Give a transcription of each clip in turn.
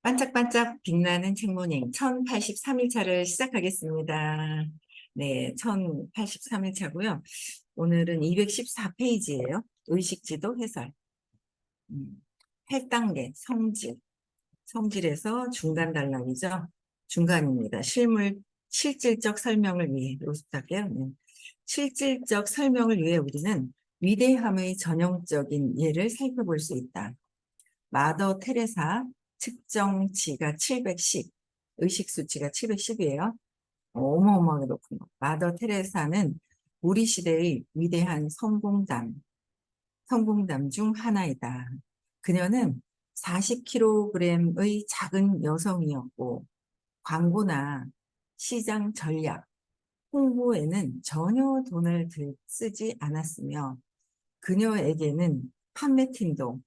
반짝반짝 빛나는 책모닝 1083일차를 시작하겠습니다. 네, 1083일차고요. 오늘은 214페이지예요. 의식지도 해설. 8단계 성질. 성질에서 중간 단락이죠. 중간입니다. 실질적 설명을 위해 요습할게요. 네. 실질적 설명을 위해 우리는 위대함의 전형적인 예를 살펴볼 수 있다. 마더 테레사 측정치가 710, 의식수치가 710이에요. 어마어마하게 높은 거. 마더 테레사는 우리 시대의 위대한 성공담 중 하나이다. 그녀는 40kg의 작은 여성이었고 광고나 시장 전략, 홍보에는 전혀 돈을 쓰지 않았으며 그녀에게는 판매팀도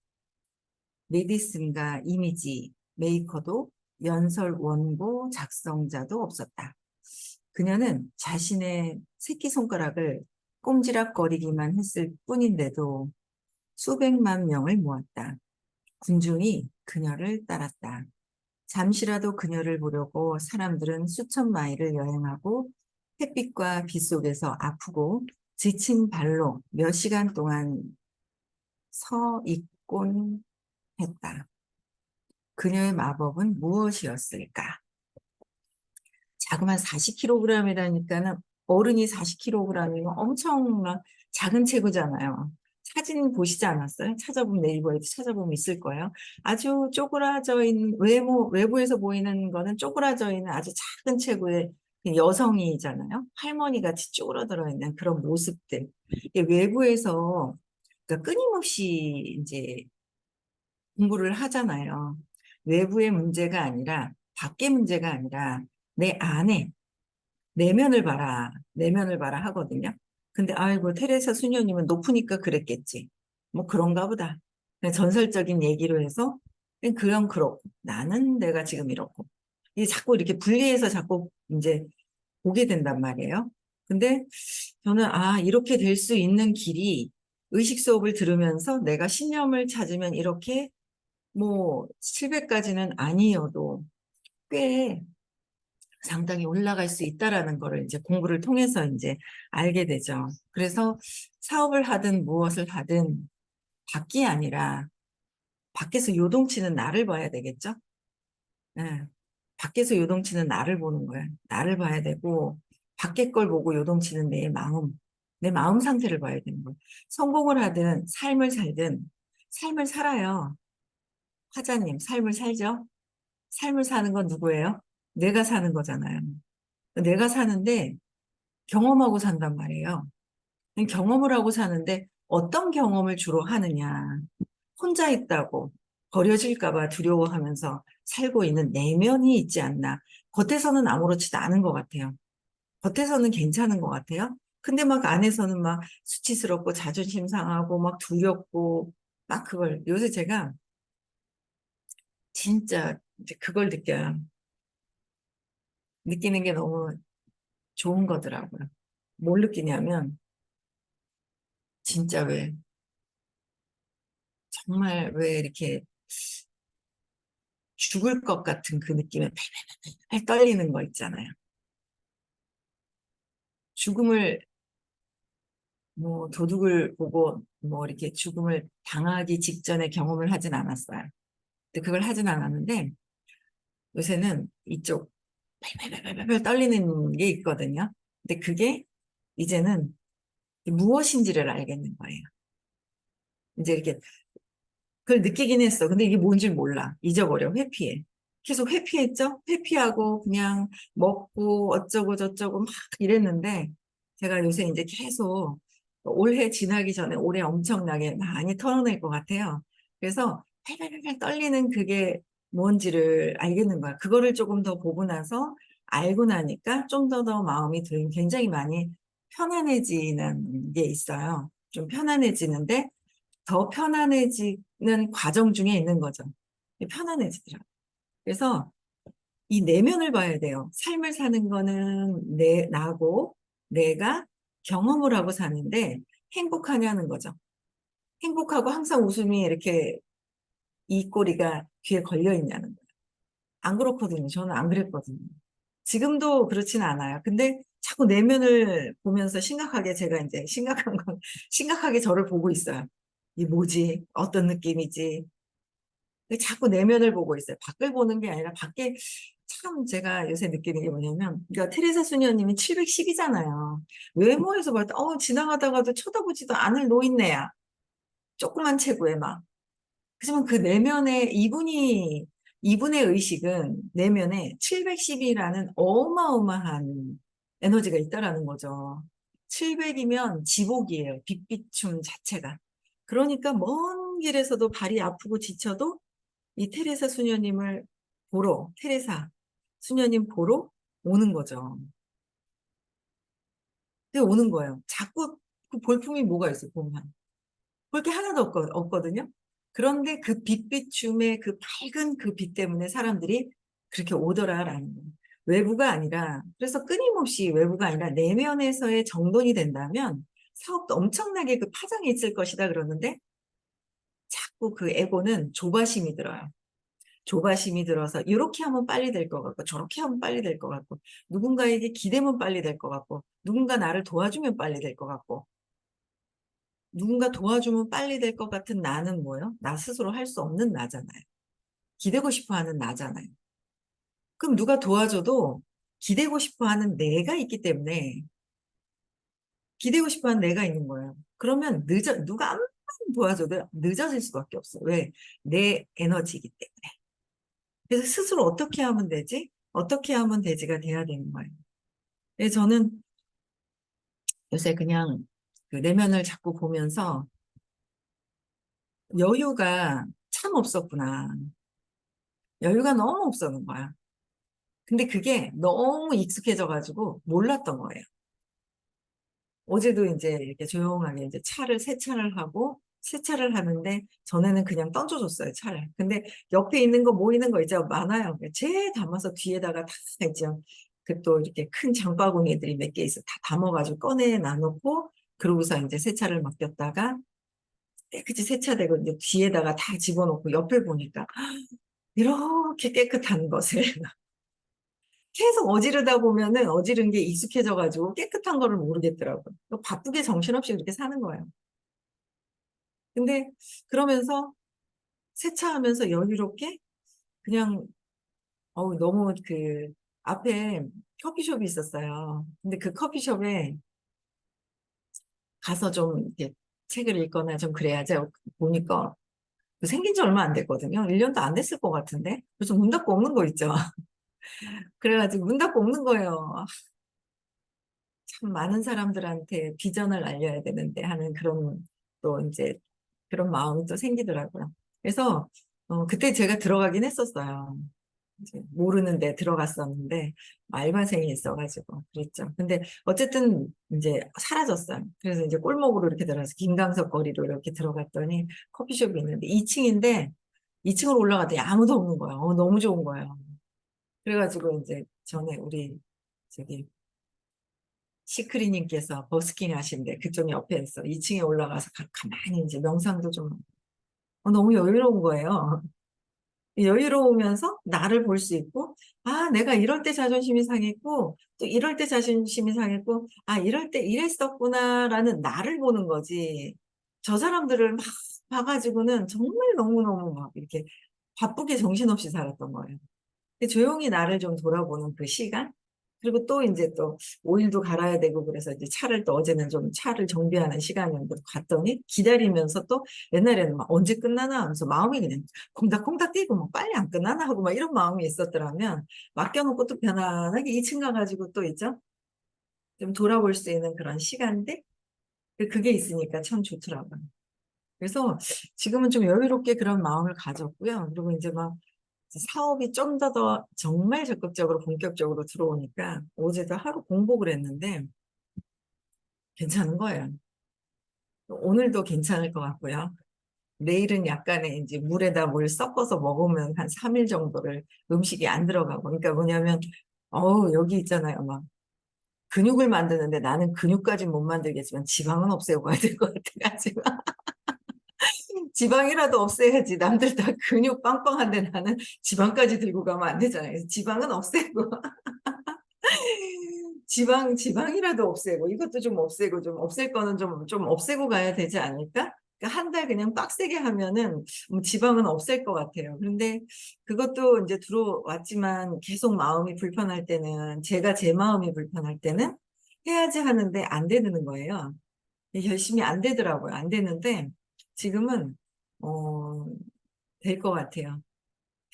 메디슨과 이미지 메이커도 연설 원고 작성자도 없었다. 그녀는 자신의 새끼손가락을 꼼지락거리기만 했을 뿐인데도 수백만 명을 모았다. 군중이 그녀를 따랐다. 잠시라도 그녀를 보려고 사람들은 수천 마일을 여행하고 햇빛과 비 속에서 아프고 지친 발로 몇 시간 동안 서 있곤 했다. 그녀의 마법은 무엇이었을까? 자그만 40kg이라니까는 어른이 40kg이면 엄청 작은 체구잖아요. 사진 보시지 않았어요? 찾아보면 네이버에도 찾아보면 있을 거예요. 아주 쪼그라져 있는 외부에서 보이는 거는 쪼그라져 있는 아주 작은 체구의 여성이잖아요. 할머니 같이 쪼그라들어 있는 그런 모습들. 외부에서 그러니까 끊임없이 이제 공부를 하잖아요. 외부의 문제가 아니라 밖의 문제가 아니라 내 안에 내면을 봐라. 내면을 봐라 하거든요. 근데 아이고 테레사 수녀님은 높으니까 그랬겠지. 뭐 그런가 보다. 그냥 전설적인 얘기로 해서 그냥 그렇고 나는 내가 지금 이렇고 이게 자꾸 이렇게 분리해서 자꾸 이제 보게 된단 말이에요. 근데 저는 이렇게 될 수 있는 길이 의식 수업을 들으면서 내가 신념을 찾으면 이렇게 뭐 700까지는 아니어도 꽤 상당히 올라갈 수 있다라는 거를 이제 공부를 통해서 이제 알게 되죠. 그래서 사업을 하든 무엇을 하든 밖이 아니라 밖에서 요동치는 나를 봐야 되겠죠. 네. 밖에서 요동치는 나를 보는 거야. 나를 봐야 되고 밖에 걸 보고 요동치는 내 마음 상태를 봐야 되는 거예요. 성공을 하든 삶을 살든 삶을 살아요. 화자님, 삶을 살죠? 삶을 사는 건 누구예요? 내가 사는 거잖아요. 내가 사는데 경험하고 산단 말이에요. 경험을 하고 사는데 어떤 경험을 주로 하느냐. 혼자 있다고 버려질까 봐 두려워하면서 살고 있는 내면이 있지 않나. 겉에서는 아무렇지도 않은 것 같아요. 겉에서는 괜찮은 것 같아요. 근데 막 안에서는 막 수치스럽고 자존심 상하고 막 두렵고 막 그걸 요새 제가 진짜 이제 그걸 느끼는 게 너무 좋은 거더라고요. 뭘 느끼냐면 진짜 왜 정말 왜 이렇게 죽을 것 같은 그 느낌에 팔팔팔 떨리는 거 있잖아요. 죽음을 뭐 도둑을 보고 뭐 이렇게 죽음을 당하기 직전에 경험을 하진 않았어요. 근데 그걸 하진 않았는데 요새는 이쪽 팔팔팔팔 떨리는 게 있거든요. 근데 그게 이제는 무엇인지를 알겠는 거예요. 이제 이렇게 그걸 느끼긴 했어. 근데 이게 뭔지 몰라. 잊어버려. 회피해. 계속 회피했죠? 회피하고 그냥 먹고 어쩌고 저쩌고 막 이랬는데 제가 요새 이제 계속 올해 지나기 전에 올해 엄청나게 많이 털어낼 것 같아요. 그래서 팔팔팔팔 떨리는 그게 뭔지를 알겠는 거야. 그거를 조금 더 보고 나서 알고 나니까 좀 더 마음이 굉장히 많이 편안해지는 게 있어요. 좀 편안해지는데 더 편안해지는 과정 중에 있는 거죠. 편안해지더라고요. 그래서 이 내면을 봐야 돼요. 삶을 사는 거는 나고 내가 경험을 하고 사는데 행복하냐는 거죠. 행복하고 항상 웃음이 이렇게 이 꼬리가 귀에 걸려 있냐는 거예요. 안 그렇거든요. 저는 안 그랬거든요. 지금도 그렇진 않아요. 근데 자꾸 내면을 보면서 심각하게 제가 이제 심각한 건 심각하게 저를 보고 있어요. 이 뭐지? 어떤 느낌이지? 자꾸 내면을 보고 있어요. 밖을 보는 게 아니라 밖에 참 제가 요새 느끼는 게 뭐냐면, 그러니까 테레사 수녀님이 710이잖아요. 외모에서 볼 때, 지나가다가도 쳐다보지도 않을 노인네야. 조그만 체구에 막. 하지만 그 내면에 이분의 의식은 내면에 710이라는 어마어마한 에너지가 있다라는 거죠. 700이면 지복이에요. 빛비춤 자체가. 그러니까 먼 길에서도 발이 아프고 지쳐도 이 테레사 수녀님을 테레사 수녀님 보러 오는 거죠. 근데 오는 거예요. 자꾸 그 볼품이 뭐가 있어요, 보면. 볼 게 하나도 없거든요. 그런데 그 빛비춤의 그 밝은 그 빛 때문에 사람들이 그렇게 오더라라는 거예요. 외부가 아니라, 그래서 끊임없이 외부가 아니라 내면에서의 정돈이 된다면 사업도 엄청나게 그 파장이 있을 것이다 그러는데 자꾸 그 에고는 조바심이 들어요. 조바심이 들어서 이렇게 하면 빨리 될 것 같고 저렇게 하면 빨리 될 것 같고 누군가에게 기대면 빨리 될 것 같고 누군가 나를 도와주면 빨리 될 것 같고 누군가 도와주면 빨리 될 것 같은 나는 뭐예요? 나 스스로 할 수 없는 나잖아요. 기대고 싶어 하는 나잖아요. 그럼 누가 도와줘도 기대고 싶어 하는 내가 있기 때문에 기대고 싶어 하는 내가 있는 거예요. 그러면 누가 아무리 도와줘도 늦어질 수밖에 없어요. 왜? 내 에너지이기 때문에. 그래서 스스로 어떻게 하면 되지? 어떻게 하면 되지가 돼야 되는 거예요. 그래서 저는 요새 그냥 그 내면을 자꾸 보면서 여유가 참 없었구나. 여유가 너무 없었는 거야. 근데 그게 너무 익숙해져가지고 몰랐던 거예요. 어제도 이제 이렇게 조용하게 이제 세차를 하고, 세차를 하는데, 전에는 그냥 던져줬어요, 차를. 근데 옆에 있는 거, 모이는 거 이제 많아요. 제 담아서 뒤에다가 다 있죠. 그 또 이렇게 큰 장바구니들이 몇 개 있어. 다 담아가지고 꺼내 놔놓고, 그러고서 이제 세차를 맡겼다가, 깨끗이 세차되고, 이제 뒤에다가 다 집어넣고, 옆에 보니까, 이렇게 깨끗한 것을 계속 어지르다 보면은 어지른 게 익숙해져가지고 깨끗한 거를 모르겠더라고요. 바쁘게 정신없이 그렇게 사는 거예요. 근데 그러면서 세차하면서 여유롭게 그냥 너무 그 앞에 커피숍이 있었어요. 근데 그 커피숍에 가서 좀 이렇게 책을 읽거나 좀 그래야지 보니까 생긴 지 얼마 안 됐거든요. 1년도 안 됐을 것 같은데. 그래서 문 닫고 없는 거 있죠. 그래가지고 문 닫고 없는 거예요. 참 많은 사람들한테 비전을 알려야 되는데 하는 그런 또 이제 그런 마음이 또 생기더라고요. 그래서 그때 제가 들어가긴 했었어요. 이제 모르는데 들어갔었는데 알바생이 있어가지고 그랬죠. 근데 어쨌든 이제 사라졌어요. 그래서 이제 골목으로 이렇게 들어가서 김강석 거리로 이렇게 들어갔더니 커피숍이 있는데 2층인데 2층으로 올라갔더니 아무도 없는 거예요. 너무 좋은 거예요. 그래가지고 이제 전에 우리 저기 시크리님께서 버스킹 하신데 그쪽 옆에 있어 2층에 올라가서 가만히 이제 명상도 좀 너무 여유로운 거예요. 여유로우면서 나를 볼 수 있고 내가 이럴 때 자존심이 상했고 또 이럴 때 자존심이 상했고 이럴 때 이랬었구나라는 나를 보는 거지. 저 사람들을 막 봐가지고는 정말 너무너무 막 이렇게 바쁘게 정신없이 살았던 거예요. 조용히 나를 좀 돌아보는 그 시간? 그리고 또 이제 또 오일도 갈아야 되고 그래서 이제 차를 또 어제는 좀 차를 정비하는 시간이었는데 갔더니 기다리면서 또 옛날에는 막 언제 끝나나 하면서 마음이 그냥 콩닥콩닥 뛰고 막 빨리 안 끝나나 하고 막 이런 마음이 있었더라면 맡겨놓고 또 편안하게 2층 가가지고 또 있죠. 좀 돌아볼 수 있는 그런 시간들? 그게 있으니까 참 좋더라고요. 그래서 지금은 좀 여유롭게 그런 마음을 가졌고요. 그리고 이제 막 사업이 좀 더 정말 적극적으로 본격적으로 들어오니까 어제도 하루 공복을 했는데 괜찮은 거예요. 오늘도 괜찮을 것 같고요. 내일은 약간의 이제 물에다 물 섞어서 먹으면 한 3일 정도를 음식이 안 들어가고. 그러니까 뭐냐면, 여기 있잖아요. 막 근육을 만드는데 나는 근육까지 못 만들겠지만 지방은 없애고 가야 될 것 같아가지고. 지방이라도 없애야지. 남들 다 근육 빵빵한데 나는 지방까지 들고 가면 안 되잖아요. 그래서 지방은 없애고, 지방이라도 없애고, 이것도 좀 없애고, 좀 없앨 거는 좀 없애고 가야 되지 않을까? 그러니까 한 달 그냥 빡세게 하면은 지방은 없앨 것 같아요. 그런데 그것도 이제 들어왔지만 계속 마음이 불편할 때는, 제가 제 마음이 불편할 때는 해야지 하는데 안 되는 거예요. 열심히 안 되더라고요. 안 되는데 지금은 어, 될 것 같아요.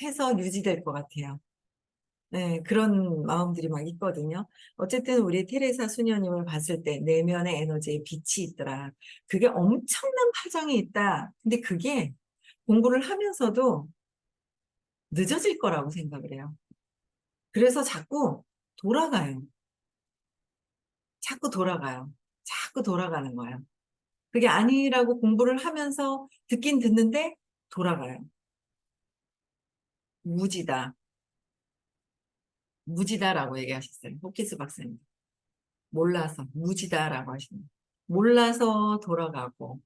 해서 유지될 것 같아요. 네, 그런 마음들이 막 있거든요. 어쨌든 우리 테레사 수녀님을 봤을 때 내면의 에너지에 빛이 있더라. 그게 엄청난 파장이 있다. 근데 그게 공부를 하면서도 늦어질 거라고 생각을 해요. 그래서 자꾸 돌아가요. 자꾸 돌아가요. 자꾸 돌아가는 거예요. 그게 아니라고 공부를 하면서 듣긴 듣는데 돌아가요. 무지다. 무지다라고 얘기하셨어요. 호키스 박사님. 몰라서, 무지다라고 하시는. 몰라서 돌아가고,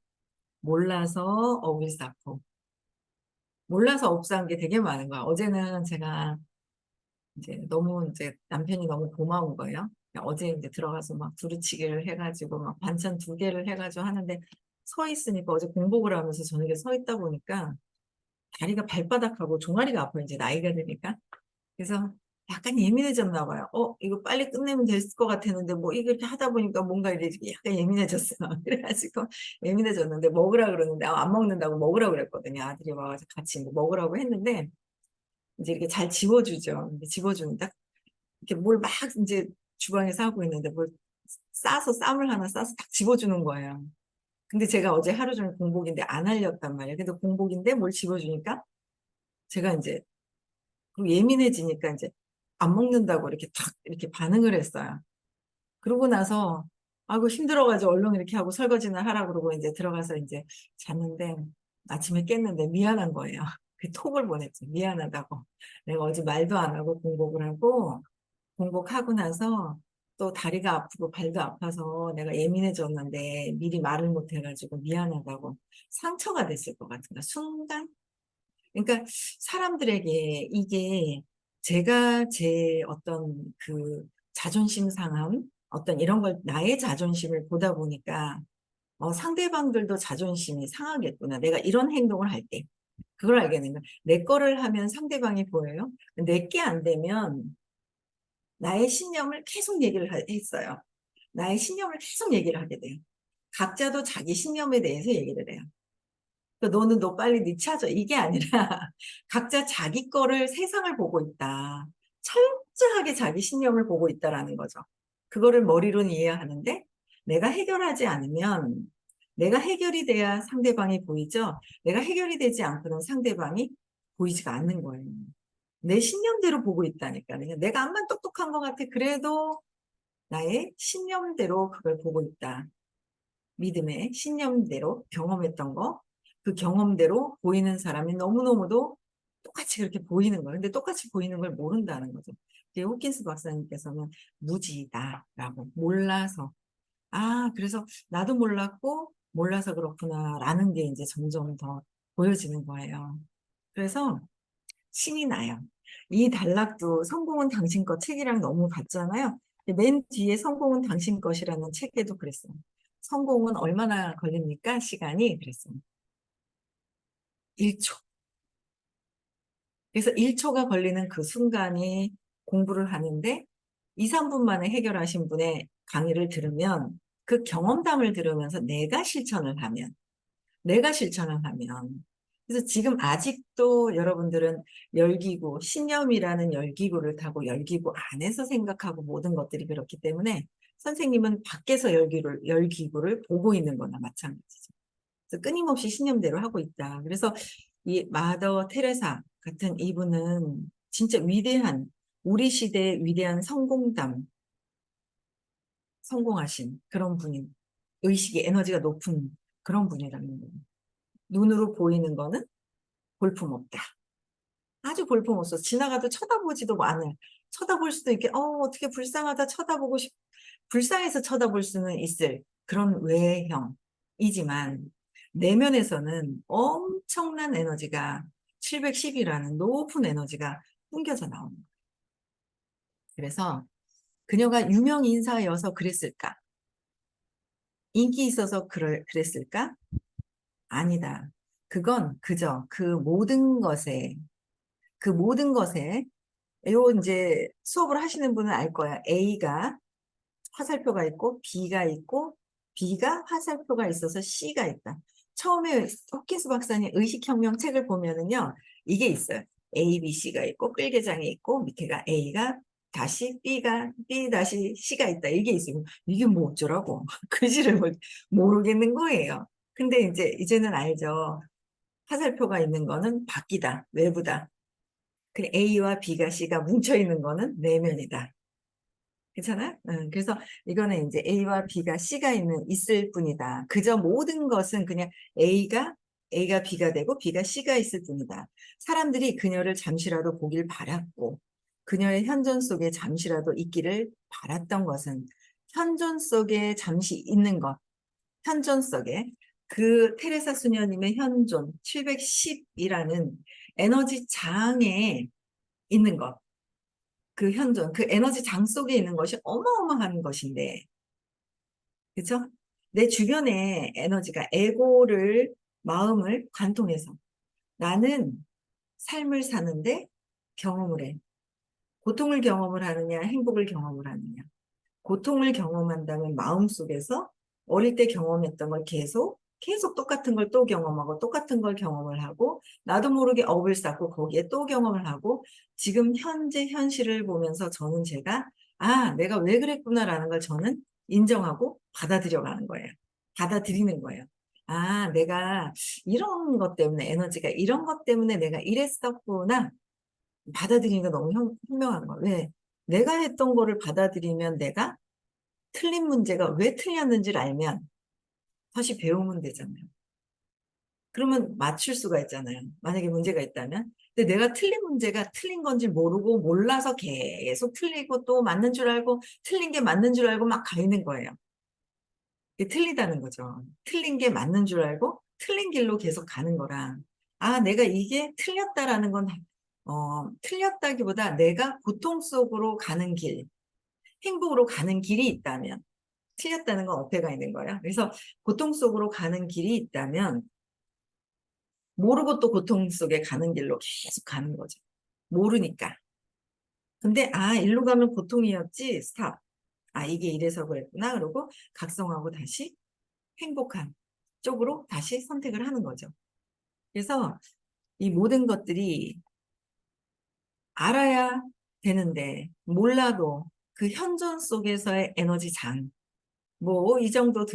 몰라서 억을 쌓고, 몰라서 억울한 게 되게 많은 거야. 어제는 제가 이제 너무 이제 남편이 너무 고마운 거예요. 어제 이제 들어가서 막 두루치기를 해가지고 막 반찬 2개를 해가지고 하는데 서 있으니까 어제 공복을 하면서 저녁에 서 있다 보니까 다리가 발바닥하고 종아리가 아파요. 이제 나이가 드니까. 그래서 약간 예민해졌나 봐요. 이거 빨리 끝내면 될 것 같았는데, 뭐, 이렇게 하다 보니까 뭔가 이렇게 약간 예민해졌어. 그래가지고, 예민해졌는데, 먹으라 그러는데, 안 먹는다고 먹으라 그랬거든요. 아들이 와서 같이 뭐 먹으라고 했는데, 이제 이렇게 잘 집어주죠. 근데 집어주는데, 이렇게 뭘 막 이제 주방에서 하고 있는데, 뭘 쌈을 하나 싸서 딱 집어주는 거예요. 근데 제가 어제 하루 종일 공복인데 안 알렸단 말이에요. 근데 공복인데 뭘 집어주니까, 제가 이제 그리고 예민해지니까 이제 안 먹는다고 이렇게 탁 이렇게 반응을 했어요. 그러고 나서 아이고 힘들어가지고 얼른 이렇게 하고 설거지나 하라 그러고 이제 들어가서 이제 잤는데 아침에 깼는데 미안한 거예요. 그 톡을 보냈죠. 미안하다고. 내가 어제 말도 안 하고 공복을 하고 공복하고 나서 또 다리가 아프고 발도 아파서 내가 예민해졌는데 미리 말을 못 해가지고 미안하다고 상처가 됐을 것 같은 거 순간 그러니까 사람들에게 이게 제가 제 어떤 그 자존심 상함, 어떤 이런 걸 나의 자존심을 보다 보니까 상대방들도 자존심이 상하겠구나. 내가 이런 행동을 할 때. 그걸 알겠는 거야. 내 거를 하면 상대방이 보여요. 내 게 안 되면 나의 신념을 계속 얘기를 했어요. 나의 신념을 계속 얘기를 하게 돼요. 각자도 자기 신념에 대해서 얘기를 해요. 너는 너 빨리 네 찾아. 이게 아니라 각자 자기 거를 세상을 보고 있다. 철저하게 자기 신념을 보고 있다라는 거죠. 그거를 머리로는 이해하는데 내가 해결하지 않으면 내가 해결이 돼야 상대방이 보이죠. 내가 해결이 되지 않고는 상대방이 보이지가 않는 거예요. 내 신념대로 보고 있다니까요. 내가 암만 똑똑한 것 같아. 그래도 나의 신념대로 그걸 보고 있다. 믿음의 신념대로 경험했던 거, 그 경험대로 보이는 사람이 너무너무도 똑같이 그렇게 보이는 거예요. 근데 똑같이 보이는 걸 모른다는 거죠. 호킨스 박사님께서는 무지다라고 몰라서 그래서 나도 몰랐고 몰라서 그렇구나라는 게 이제 점점 더 보여지는 거예요. 그래서 신이 나요. 이 단락도 성공은 당신 것 책이랑 너무 같잖아요. 맨 뒤에 성공은 당신 것이라는 책에도 그랬어요. 성공은 얼마나 걸립니까? 시간이 그랬어요. 1초. 그래서 1초가 걸리는 그 순간이 공부를 하는데 2, 3분 만에 해결하신 분의 강의를 들으면 그 경험담을 들으면서 내가 실천을 하면 그래서 지금 아직도 여러분들은 열기구, 신념이라는 열기구를 타고 열기구 안에서 생각하고 모든 것들이 그렇기 때문에 선생님은 밖에서 열기구를 보고 있는 거나 마찬가지죠. 그래서 끊임없이 신념대로 하고 있다. 그래서 이 마더 테레사 같은 이분은 진짜 위대한, 우리 시대의 위대한 성공하신 그런 분인, 의식의 에너지가 높은 그런 분이라는 거예요. 눈으로 보이는 거는 볼품없다. 아주 볼품없어. 지나가도 쳐다보지도 않을. 쳐다볼 수도 있게, 어떻게 불쌍하다 불쌍해서 쳐다볼 수는 있을 그런 외형이지만 내면에서는 엄청난 에너지가 710이라는 높은 에너지가 풍겨져 나오는 거예요. 그래서 그녀가 유명 인사여서 그랬을까? 인기 있어서 그랬을까? 아니다. 그건 그저 그 모든 것에, 요 이제 수업을 하시는 분은 알 거야. A가 화살표가 있고 B가 있고 B가 화살표가 있어서 C가 있다. 처음에 호킨스 박사님 의식혁명 책을 보면은요, 이게 있어요. A, B, C가 있고 끌개장이 있고 밑에가 A가 다시 B가 B 다시 C가 있다. 이게 있어요. 이게 뭐 어쩌라고 글씨를 모르겠는 거예요. 근데 이제는 알죠. 화살표가 있는 거는 밖이다, 외부다. 그 A와 B가 C가 뭉쳐 있는 거는 내면이다. 괜찮아? 그래서 이거는 이제 A와 B가 C가 있을 뿐이다. 그저 모든 것은 그냥 A가 B가 되고 B가 C가 있을 뿐이다. 사람들이 그녀를 잠시라도 보길 바랐고 그녀의 현존 속에 잠시라도 있기를 바랐던 것은 현존 속에 잠시 있는 것, 현존 속에 그 테레사 수녀님의 현존 710이라는 에너지 장에 있는 것. 그 현존, 그 에너지 장 속에 있는 것이 어마어마한 것인데, 그죠? 내 주변의 에너지가 마음을 관통해서 나는 삶을 사는데 경험을 해. 고통을 경험을 하느냐, 행복을 경험을 하느냐. 고통을 경험한다면 마음속에서 어릴 때 경험했던 걸 계속 똑같은 걸 또 경험하고 똑같은 걸 경험을 하고 나도 모르게 업을 쌓고 거기에 또 경험을 하고 지금 현재 현실을 보면서 내가 왜 그랬구나라는 걸 저는 인정하고 받아들여가는 거예요. 받아들이는 거예요. 내가 이런 것 때문에 에너지가 이런 것 때문에 내가 이랬었구나. 받아들이는 거 너무 현명한 거예요. 왜? 내가 했던 거를 받아들이면 내가 틀린 문제가 왜 틀렸는지를 알면 다시 배우면 되잖아요. 그러면 맞출 수가 있잖아요. 만약에 문제가 있다면. 근데 내가 틀린 문제가 틀린 건지 모르고 몰라서 계속 틀리고 또 맞는 줄 알고 틀린 게 맞는 줄 알고 막 가 있는 거예요. 이게 틀리다는 거죠. 틀린 게 맞는 줄 알고 틀린 길로 계속 가는 거라. 내가 이게 틀렸다라는 건, 틀렸다기보다 내가 고통 속으로 가는 길, 행복으로 가는 길이 있다면, 틀렸다는 건 어폐가 있는 거예요. 그래서 고통 속으로 가는 길이 있다면 모르고 또 고통 속에 가는 길로 계속 가는 거죠. 모르니까. 근데 일로 가면 고통이었지. 스탑. 이게 이래서 그랬구나. 그러고 각성하고 다시 행복한 쪽으로 다시 선택을 하는 거죠. 그래서 이 모든 것들이 알아야 되는데 몰라도 그 현존 속에서의 에너지 장, 뭐 이 정도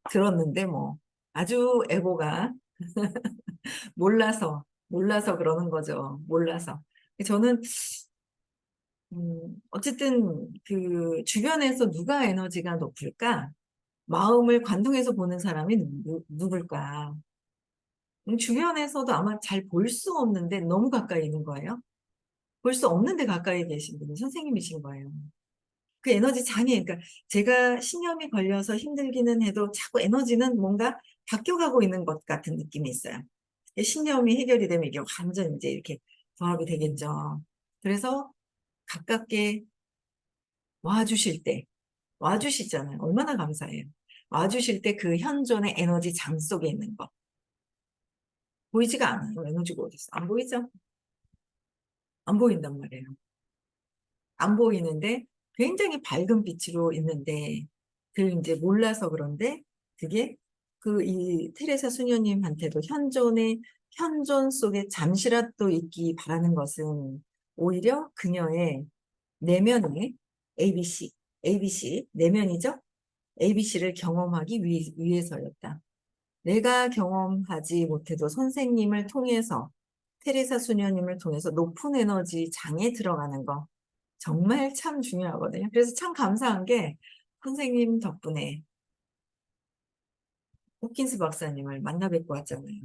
들었는데 뭐 아주 에고가 몰라서 그러는 거죠. 몰라서. 저는 어쨌든 그 주변에서 누가 에너지가 높을까? 마음을 관통해서 보는 사람이 누굴까? 주변에서도 아마 잘 볼 수 없는데 너무 가까이 있는 거예요. 볼 수 없는데 가까이 계신 분이 선생님이신 거예요. 그 에너지 장애, 그러니까 제가 신념이 걸려서 힘들기는 해도 자꾸 에너지는 뭔가 바뀌어가고 있는 것 같은 느낌이 있어요. 신념이 해결이 되면 이게 완전 이제 이렇게 조합이 되겠죠. 그래서 가깝게 와주실 때, 와주시잖아요. 얼마나 감사해요. 와주실 때 그 현존의 에너지 장 속에 있는 거. 보이지가 않아요. 에너지가 어디 있어? 안 보이죠? 안 보인단 말이에요. 안 보이는데 굉장히 밝은 빛으로 있는데 그 이제 몰라서 그런데 그게 그 이 테레사 수녀님한테도 현존 속에 잠시라도 있기 바라는 것은 오히려 그녀의 내면의 ABC 내면이죠. ABC를 경험하기 위해서였다. 내가 경험하지 못해도 선생님을 통해서 테레사 수녀님을 통해서 높은 에너지 장에 들어가는 거 정말 참 중요하거든요. 그래서 참 감사한 게 선생님 덕분에 호킨스 박사님을 만나 뵙고 왔잖아요.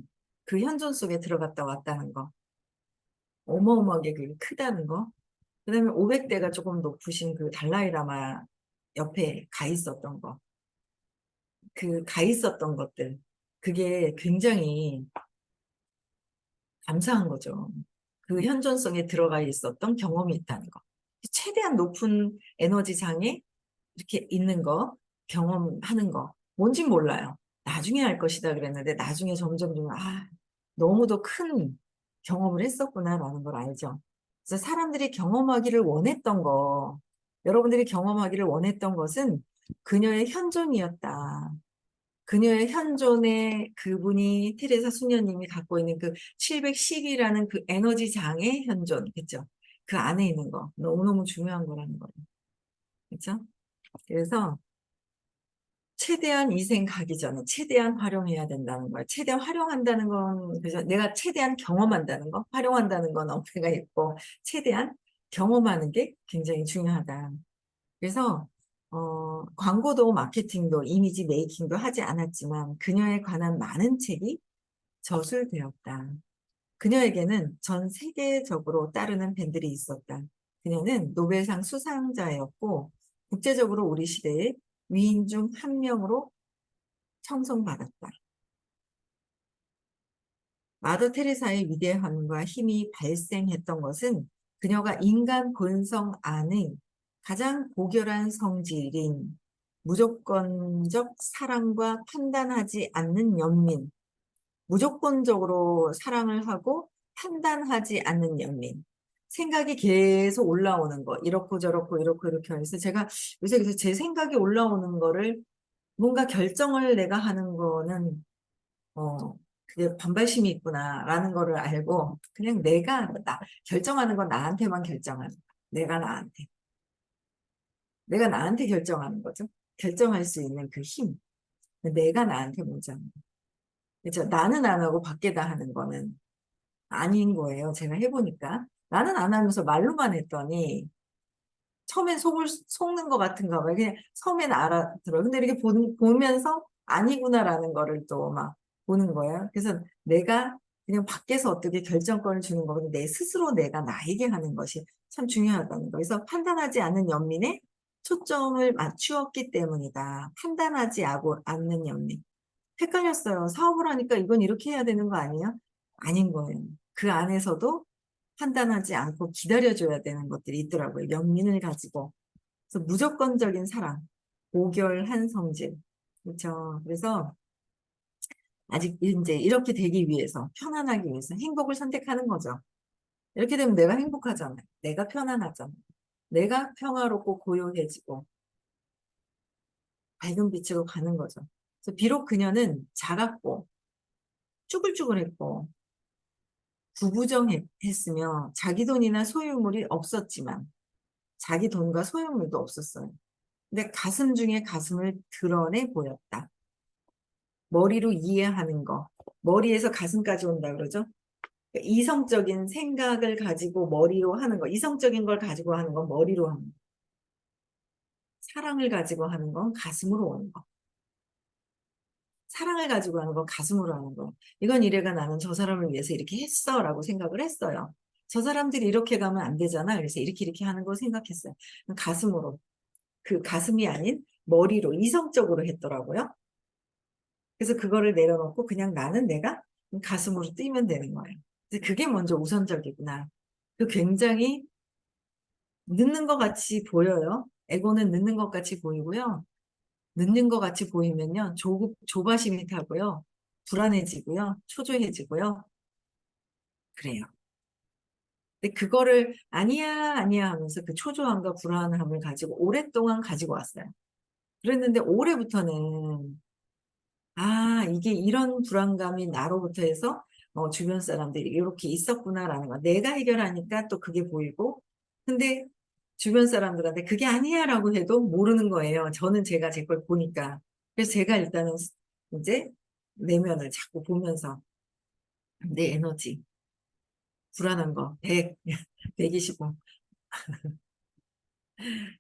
그 현존 속에 들어갔다 왔다는 거. 어마어마하게 그게 크다는 거. 그다음에 500대가 조금 높으신 그 달라이라마 옆에 가 있었던 거. 그 가 있었던 것들. 그게 굉장히 감사한 거죠. 그 현존성에 들어가 있었던 경험이 있다는 거. 최대한 높은 에너지 장에 이렇게 있는 거, 경험하는 거. 뭔진 몰라요. 나중에 할 것이다 그랬는데 나중에 점점 좀, 너무도 큰 경험을 했었구나라는 걸 알죠. 그래서 사람들이 경험하기를 원했던 거, 여러분들이 경험하기를 원했던 것은 그녀의 현존이었다. 그녀의 현존에 그분이 테레사 수녀님이 갖고 있는 그 710이라는 그 에너지 장의 현존, 그죠? 그 안에 있는 거 너무너무 중요한 거라는 거예요. 그죠? 그래서 최대한 이 생 가기 전에 최대한 활용해야 된다는 거예요. 최대한 활용한다는 건 그죠? 내가 최대한 경험한다는 거, 활용한다는 건 어폐가 있고 최대한 경험하는 게 굉장히 중요하다. 그래서 광고도 마케팅도 이미지 메이킹도 하지 않았지만 그녀에 관한 많은 책이 저술되었다. 그녀에게는 전 세계적으로 따르는 팬들이 있었다. 그녀는 노벨상 수상자였고 국제적으로 우리 시대의 위인 중 한 명으로 청송받았다. 마더 테레사의 위대함과 힘이 발생했던 것은 그녀가 인간 본성 안의 가장 고결한 성질인 무조건적 사랑과 판단하지 않는 연민, 무조건적으로 사랑을 하고 판단하지 않는 연민, 생각이 계속 올라오는 거, 이렇고 저렇고 이렇고 이렇게 해서 제가 요새 그래서 제 생각이 올라오는 거를 뭔가 결정을 내가 하는 거는 그게 반발심이 있구나라는 거를 알고 그냥 결정하는 건 나한테만 결정하는 거야. 내가 나한테 결정하는 거죠. 결정할 수 있는 그 힘. 내가 나한테 먼저. 그렇죠. 나는 안 하고 밖에다 하는 거는 아닌 거예요. 제가 해보니까. 나는 안 하면서 말로만 했더니 처음엔 속는 것 같은가 봐요. 그냥 처음엔 알아들어요. 근데 이렇게 보면서 아니구나라는 거를 또 막 보는 거예요. 그래서 내가 그냥 밖에서 어떻게 결정권을 주는 거보다 내 스스로 내가 나에게 하는 것이 참 중요하다는 거. 그래서 판단하지 않는 연민에 초점을 맞추었기 때문이다. 판단하지 않는 연민. 헷갈렸어요. 사업을 하니까 이건 이렇게 해야 되는 거 아니에요? 아닌 거예요. 그 안에서도 판단하지 않고 기다려줘야 되는 것들이 있더라고요. 연민을 가지고. 그래서 무조건적인 사랑, 고결한 성질. 그렇죠. 그래서 아직 이제 이렇게 되기 위해서, 편안하기 위해서 행복을 선택하는 거죠. 이렇게 되면 내가 행복하잖아요. 내가 편안하잖아요. 내가 평화롭고 고요해지고 밝은 빛으로 가는 거죠. 그래서 비록 그녀는 작았고 쭈글쭈글했고 구부정했으며 자기 돈이나 소유물이 없었지만 자기 돈과 소유물도 없었어요. 근데 가슴 중에 가슴을 드러내 보였다. 머리로 이해하는 거. 머리에서 가슴까지 온다 그러죠. 그러니까 이성적인 생각을 가지고 머리로 하는 거. 이성적인 걸 가지고 하는 건 머리로 하는 거. 사랑을 가지고 하는 건 가슴으로 오는 거. 사랑을 가지고 하는 건 가슴으로 하는 거. 이건 이래가 나는 저 사람을 위해서 이렇게 했어 라고 생각을 했어요. 저 사람들이 이렇게 가면 안 되잖아. 그래서 이렇게 하는 걸 생각했어요. 가슴으로. 그 가슴이 아닌 머리로 이성적으로 했더라고요. 그래서 그거를 내려놓고 그냥 나는 내가 가슴으로 뛰면 되는 거예요. 그게 먼저 우선적이구나. 그 굉장히 늦는 것 같이 보여요. 에고는 늦는 것 같이 보이고요. 늦는 것 같이 보이면요. 조바심이 타고요. 불안해지고요. 초조해지고요. 그래요. 근데 그거를 아니야, 아니야 하면서 그 초조함과 불안함을 가지고 오랫동안 가지고 왔어요. 그랬는데 올해부터는 이게 이런 불안감이 나로부터 해서 주변 사람들이 이렇게 있었구나라는 거. 내가 해결하니까 또 그게 보이고. 근데 주변 사람들한테 그게 아니야 라고 해도 모르는 거예요. 저는 제가 제 걸 보니까. 그래서 제가 일단은 이제 내면을 자꾸 보면서 내 에너지, 불안한 거, 100, 125,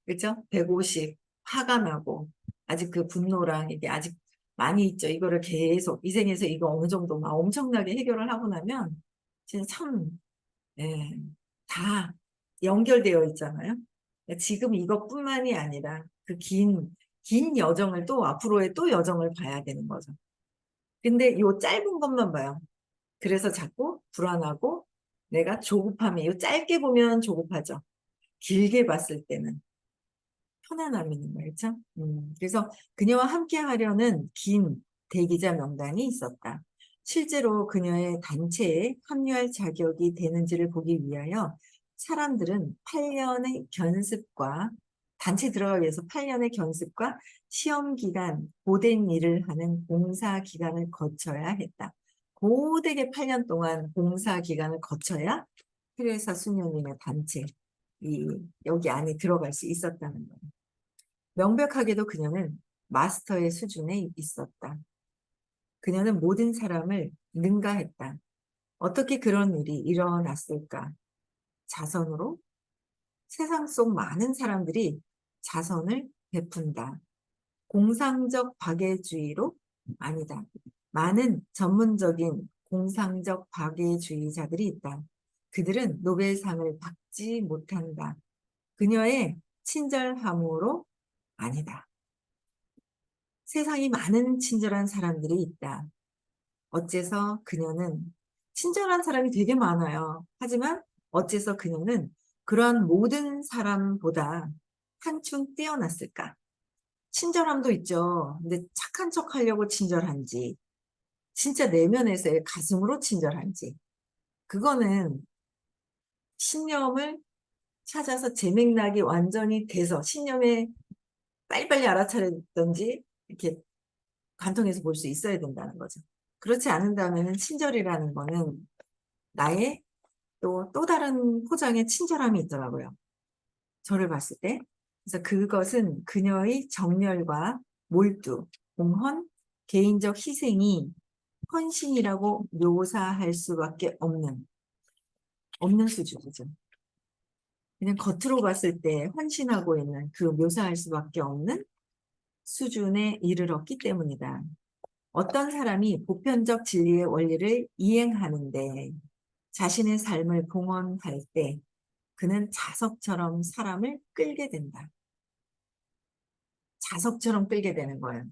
그죠? 150, 화가 나고, 아직 그 분노랑 이게 아직 많이 있죠. 이거를 계속, 이 생에서 이거 어느 정도 막 엄청나게 해결을 하고 나면, 진짜 참, 예, 다 연결되어 있잖아요. 그러니까 지금 이것뿐만이 아니라 그 긴 여정을 또 앞으로의 또 여정을 봐야 되는 거죠. 근데 요 짧은 것만 봐요. 그래서 자꾸 불안하고 내가 조급함이 요 짧게 보면 조급하죠. 길게 봤을 때는 편안함이 있는 거예요. 그렇죠? 그래서 그녀와 함께 하려는 긴 대기자 명단이 있었다. 실제로 그녀의 단체에 합류할 자격이 되는지를 보기 위하여 사람들은 8년의 견습과 단체 들어가기 위해서 8년의 견습과 시험 기간, 고된 일을 하는 봉사 기간을 거쳐야 했다. 고되게 8년 동안 봉사 기간을 거쳐야 테레사 수녀님의 단체, 여기 안에 들어갈 수 있었다는 거예요. 명백하게도 그녀는 마스터의 수준에 있었다. 그녀는 모든 사람을 능가했다. 어떻게 그런 일이 일어났을까? 자선으로? 세상 속 많은 사람들이 자선을 베푼다. 공상적 박애주의로? 아니다. 많은 전문적인 공상적 박애주의자들이 있다. 그들은 노벨상을 받지 못한다. 그녀의 친절함으로? 아니다. 세상에 많은 친절한 사람들이 있다. 어째서 그녀는 친절한 사람이 되게 많아요. 하지만 어째서 그녀는 그러한 모든 사람보다 한층 뛰어났을까? 친절함도 있죠. 근데 착한 척 하려고 친절한지, 진짜 내면에서의 가슴으로 친절한지, 그거는 신념을 찾아서 제 맥락이 완전히 돼서 신념에 빨리빨리 알아차렸던지 이렇게 관통해서 볼 수 있어야 된다는 거죠. 그렇지 않은다면 친절이라는 거는 나의 또 다른 포장의 친절함이 있더라고요. 저를 봤을 때. 그래서 그것은 그녀의 정열과 몰두, 공헌, 개인적 희생이 헌신이라고 묘사할 수밖에 없는 수준이죠. 그냥 겉으로 봤을 때 헌신하고 있는 그 묘사할 수밖에 없는 수준에 이르렀기 때문이다. 어떤 사람이 보편적 진리의 원리를 이행하는데 자신의 삶을 봉헌할 때 그는 자석처럼 사람을 끌게 된다. 자석처럼 끌게 되는 거예요.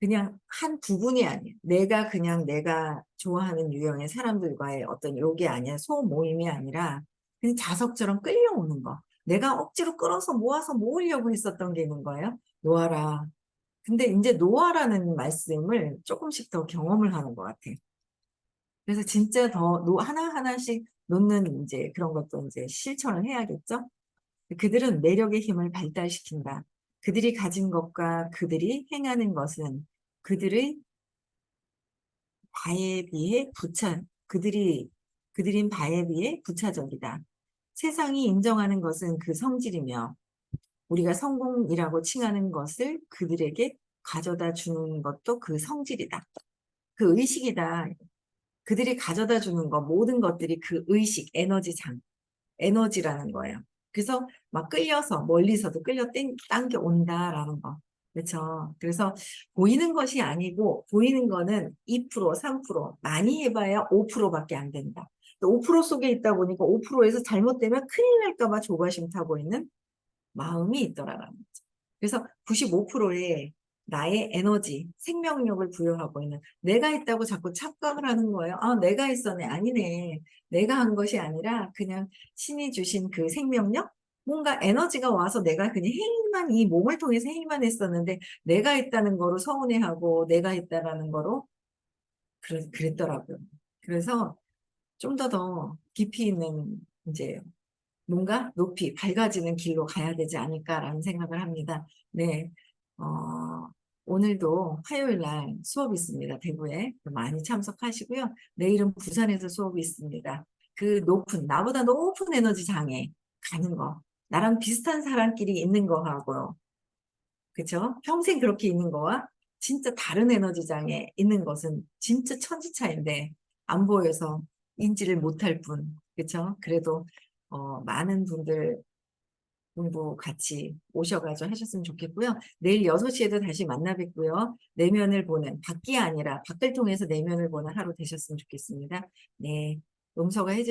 그냥 한 부분이 아니에요. 내가 좋아하는 유형의 사람들과의 어떤 요게 아니야. 소모임이 아니라 그냥 자석처럼 끌려오는 거. 내가 억지로 끌어서 모아서 모으려고 했었던 게 있는 거예요. 놓아라. 근데 이제 놓아라는 말씀을 조금씩 더 경험을 하는 것 같아요. 그래서 진짜 더 하나하나씩 놓는 이제 그런 것도 이제 실천을 해야겠죠? 그들은 매력의 힘을 발달시킨다. 그들이 가진 것과 그들이 행하는 것은 그들의 바에 비해 그들인 바에 비해 부차적이다. 세상이 인정하는 것은 그 성질이며 우리가 성공이라고 칭하는 것을 그들에게 가져다 주는 것도 그 성질이다. 그 의식이다. 그들이 가져다 주는 것, 모든 것들이 그 의식, 에너지라는 거예요. 그래서 막 끌려서 멀리서도 당겨 온다라는 거. 그렇죠. 그래서 보이는 것이 아니고 보이는 거는 2%, 3%, 많이 해봐야 5%밖에 안 된다. 5% 속에 있다 보니까 5%에서 잘못되면 큰일 날까 봐 조바심 타고 있는 마음이 있더라라는 거죠. 그래서 95%의 나의 에너지, 생명력을 부여하고 있는 내가 있다고 자꾸 착각을 하는 거예요. 아, 내가 있었네. 아니네. 내가 한 것이 아니라 그냥 신이 주신 그 생명력? 뭔가 에너지가 와서 내가 그냥 이 몸을 통해서 행위만 했었는데 내가 있다는 거로 서운해하고 내가 있다라는 거로 그랬더라고요. 그래서 좀 더 깊이 있는 이제 뭔가 높이 밝아지는 길로 가야 되지 않을까라는 생각을 합니다. 네, 어, 오늘도 화요일 날 수업이 있습니다. 대구에 많이 참석하시고요. 내일은 부산에서 수업이 있습니다. 나보다 높은 에너지 장에 가는 거, 나랑 비슷한 사람끼리 있는 거 하고요. 그쵸? 평생 그렇게 있는 거와 진짜 다른 에너지장에 있는 것은 진짜 천지 차이인데 안 보여서 인지를 못할 뿐. 그쵸? 그래도 많은 분들 공부 같이 오셔가지고 하셨으면 좋겠고요. 내일 6시에도 다시 만나 뵙고요. 내면을 보는, 밖이 아니라 밖을 통해서 내면을 보는 하루 되셨으면 좋겠습니다. 네. 용서가 해주시